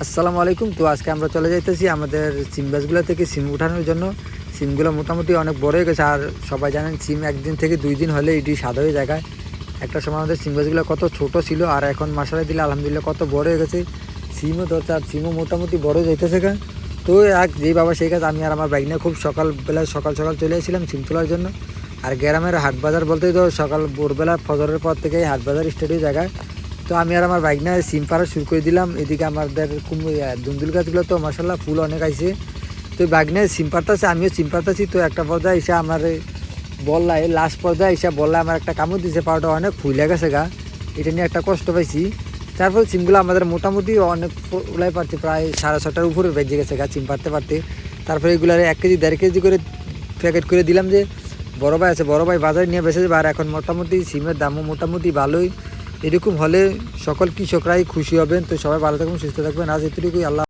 আসসালামু আলাইকুম। তো আজকে আমরা চলে যাইতেছি আমাদের সিম গাছগুলো থেকে সিম উঠানোর জন্য। সিমগুলো মোটামুটি অনেক বড় হয়ে গেছে, আর সবাই জানেন সিম একদিন থেকে 2 দিন হলে এটি সাদা হয়ে যায়। একটা সময় আমাদের সিম গাছগুলো কত ছোট ছিল, আর এখন মাসালা দিলে আলহামদুলিল্লাহ কত বড় হয়ে গেছে। সিমও ধরছে, আর সিমও মোটামুটি বড় যাইতেছে গা। তো এক যেই বাবা সেই কাজ, আমি আর আমার বাইক নিয়ে খুব সকাল সকাল চলে এসেছিলাম সিম তোলার জন্য। আর গ্রামের হাট বাজার বলতেই তো সকাল ভোরবেলা ফজরের পর থেকেই হাট বাজার স্টার্ট হয়ে জায়গায়। তো আমি আর আমার বাইক নিয়ে সিম পাড়া শুরু করে দিলাম। এদিকে আমাদের দুন্দুল গাছগুলো তো মাসাল্লাহ ফুল অনেক আইছে। তো বাইক নিয়ে সিম পাড়তেছে, আমিও সিম পাড়তেছি। তো একটা পর্যায়ে এসে আমার বললাই লাস্ট পর্যায়ে এসে বললাই আমার একটা কামড় দিয়েছে, পাওয়াটা অনেক ফুলে গেছে গা। এটা নিয়ে একটা কষ্ট পাইছি। তারপর সিমগুলো আমাদের মোটামুটি অনেক ওলাই পারছে, প্রায় 6:30টার উপরে বেজে গেছে গা সিম পাড়তে পারতে। তারপরে এগুলার 1 কেজি 1.5 কেজি করে প্যাকেট করে দিলাম, যে বড় ভাই আছে, বড় ভাই বাজারে নিয়ে বেঁচে যাবে। আর এখন মোটামুটি সিমের দামও মোটামুটি ভালোই। এরকম হলে সকল কৃষকরাই খুশি হবেন। তো সবাই ভালো থাকবেন, সুস্থ থাকবেন। আজ এতটুকুই। আল্লাহ।